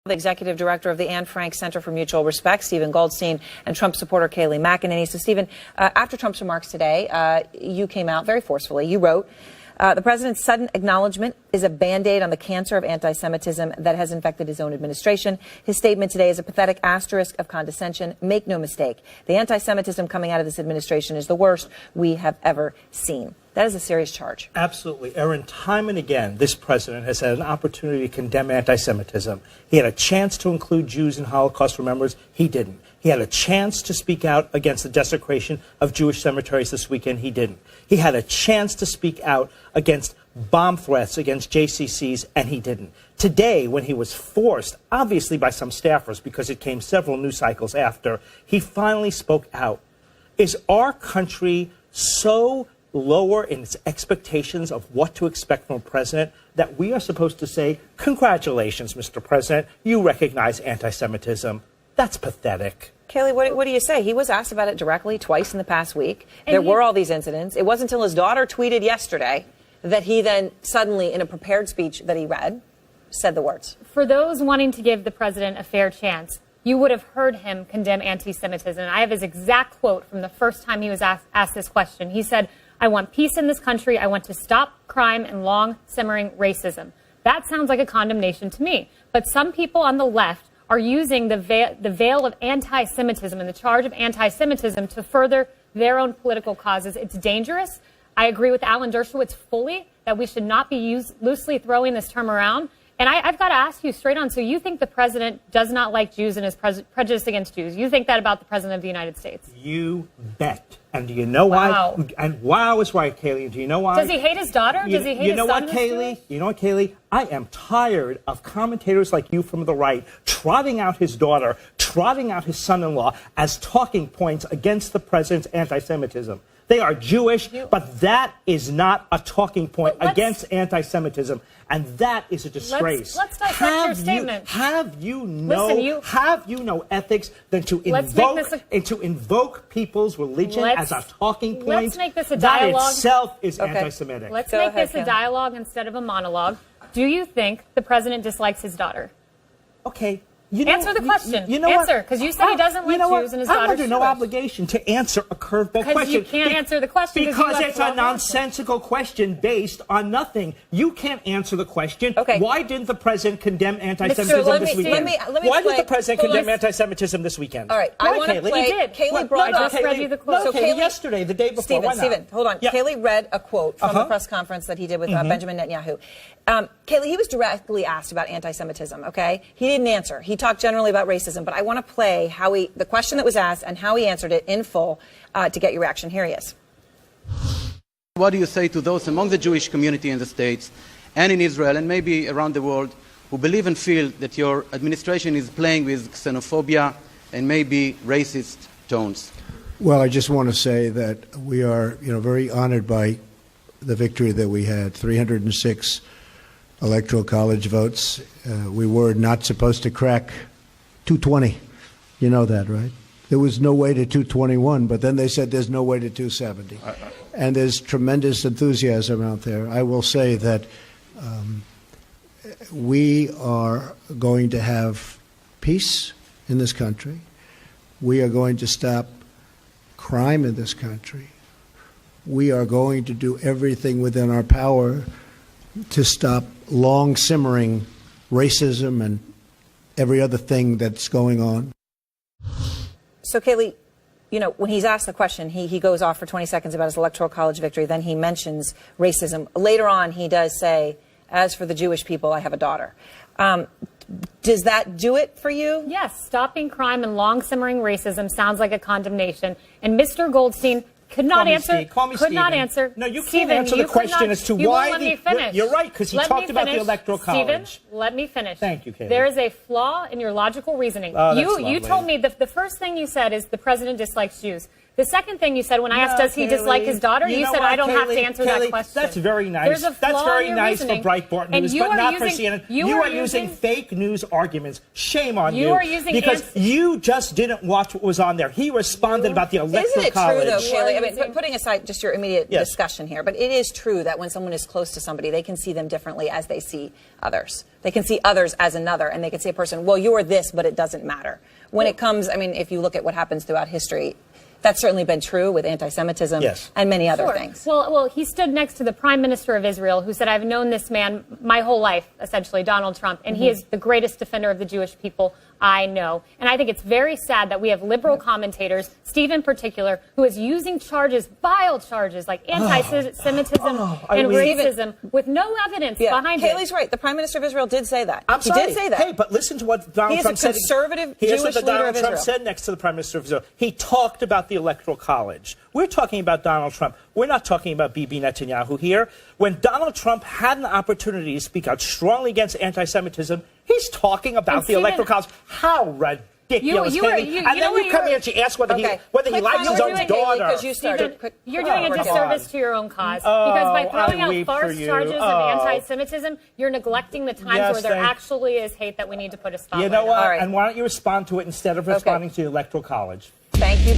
the executive director of the Anne Frank Center for Mutual Respect, Stephen Goldstein, and Trump supporter Kayleigh McEnany. So, Stephen, after Trump's remarks today, you came out very forcefully. You wrote, the president's sudden acknowledgement is a Band-Aid on the cancer of anti-Semitism that has infected his own administration. His statement today is a pathetic asterisk of condescension. Make no mistake, the anti-Semitism coming out of this administration is the worst we have ever seen. That is a serious charge. Absolutely. Erin, time and again, this president has had an opportunity to condemn anti-Semitism. He had a chance to include Jews and Holocaust rememberers. He didn't. He had a chance to speak out against the desecration of Jewish cemeteries this weekend. He didn't. He had a chance to speak out against bomb threats against JCCs, and he didn't. Today, when he was forced, obviously by some staffers, because it came several news cycles after, he finally spoke out. Is our country so lower in its expectations of what to expect from a president that we are supposed to say, congratulations, Mr. President, you recognize anti-Semitism? That's pathetic. Kayleigh, what do you say? He was asked about it directly twice in the past week. There were all these incidents. It wasn't until his daughter tweeted yesterday that he then suddenly, in a prepared speech that he read, said the words. For those wanting to give the president a fair chance, you would have heard him condemn anti-Semitism. And I have his exact quote from the first time he was asked this question. He said, "I want peace in this country. I want to stop crime and long simmering racism." That sounds like a condemnation to me. But some people on the left are using the veil of anti-Semitism and the charge of anti-Semitism to further their own political causes. It's dangerous. I agree with Alan Dershowitz fully that we should not be loosely throwing this term around. And I've got to ask you straight on, so you think the president does not like Jews and is prejudiced against Jews? You think that about the president of the United States? You bet. And do you know why? And wow is right, Kayleigh. Do you know why? Does he hate his daughter? Does he hate his son? You know what, Kayleigh? I am tired of commentators like you from the right trotting out his daughter, trotting out his son-in-law as talking points against the president's anti-Semitism. They are Jewish, but that is not a talking point against anti-Semitism, and that is a disgrace. Let's dissect your statement. Have you no ethics than to invoke people's religion as a talking point? Let's make this a dialogue. That itself is anti-Semitic. Let's make this a dialogue instead of a monologue. Do you think the president dislikes his daughter? Okay. Answer the question. Answer, because you said he doesn't like Jews and his daughter's Jewish. I'm under no obligation to answer a curveball question. Because you can't answer the question. Because it's a nonsensical question based on nothing. You can't answer the question. Okay. Why didn't the president condemn anti-Semitism this weekend? Why did the president condemn anti-Semitism this weekend? All right. I want to play. He did. Kayleigh brought I just read you the quote. So Kayleigh, yesterday, the day before. Stephen, hold on. Yeah. Kayleigh read a quote from the press conference that he did with Benjamin Netanyahu. Kayleigh, he was directly asked about anti-Semitism, okay? He didn't answer. He talked generally about racism, but I want to play the question that was asked and how he answered it in full to get your reaction. Here he is. What do you say to those among the Jewish community in the States and in Israel and maybe around the world who believe and feel that your administration is playing with xenophobia and maybe racist tones? Well, I just want to say that we are, very honored by the victory that we had, 306 electoral college votes. We were not supposed to crack 220. You know that, right? There was no way to 221, but then they said there's no way to 270. And there's tremendous enthusiasm out there. I will say that we are going to have peace in this country. We are going to stop crime in this country. We are going to do everything within our power to stop long simmering racism and every other thing that's going on. So, Kayleigh, when he's asked the question, he goes off for 20 seconds about his electoral college victory. Then he mentions racism. Later on, he does say, as for the Jewish people, I have a daughter. Does that do it for you? Yes. Stopping crime and long simmering racism sounds like a condemnation. And Mr. Goldstein could not answer. Could not answer. No, you can't answer the question as to why. You're right, because he talked about the electoral college. Stephen, let me finish. Thank you, Kayleigh. There is a flaw in your logical reasoning. You told me the first thing you said is the president dislikes Jews. The second thing you said when I asked, does he dislike his daughter? You said, I don't have to answer that question. That's very nice. There's a flaw That's very in your nice reasoning. for Breitbart And News, you but are not for using- CNN. you You are are using using- fake news arguments. Shame on you. You are using because ans- you just didn't watch what was on there. He responded about the electoral Isn't it college. true, though, You are Kaylee? I mean, using- putting aside just your immediate Yes. discussion here, but it is true that when someone is close to somebody, they can see them differently as they see others. They can see others as another, and they can see a person, well, you are this, but it doesn't matter. When it comes, I mean, if you look at what happens throughout history, that's certainly been true with anti-Semitism Yes. and many other Sure. things. Well, he stood next to the Prime Minister of Israel, who said, I've known this man my whole life, essentially, Donald Trump, and he is the greatest defender of the Jewish people I know. And I think it's very sad that we have liberal commentators, Steve in particular, who is using charges, vile charges, like anti-Semitism and racism, with no evidence behind it. Kaylee's right. The Prime Minister of Israel did say that. I'm he sorry. did say that. Hey, but listen to what Donald He is Trump a said. conservative Here's Jewish what leader Donald of Trump Israel. said next to the Prime Minister of Israel. He talked about the Electoral College. We're talking about Donald Trump. We're not talking about Bibi Netanyahu here. When Donald Trump had an opportunity to speak out strongly against anti-Semitism, he's talking about And the Stephen- Electoral College. How ridiculous. You were- Kaylee. you and know then what you come you're- here and she asks whether he Okay. likes Quick his final own word, Kaylee, daughter. because you started. Stephen, you're doing a my disservice God. to your own cause. Because by Oh, throwing I out weep for farce you. charges of Oh. anti-Semitism, you're neglecting the times Yes, where there thank- actually is hate that we need to put a spotlight You know on. what? All right. And why don't you respond to it instead of responding to the Electoral College? Thank you.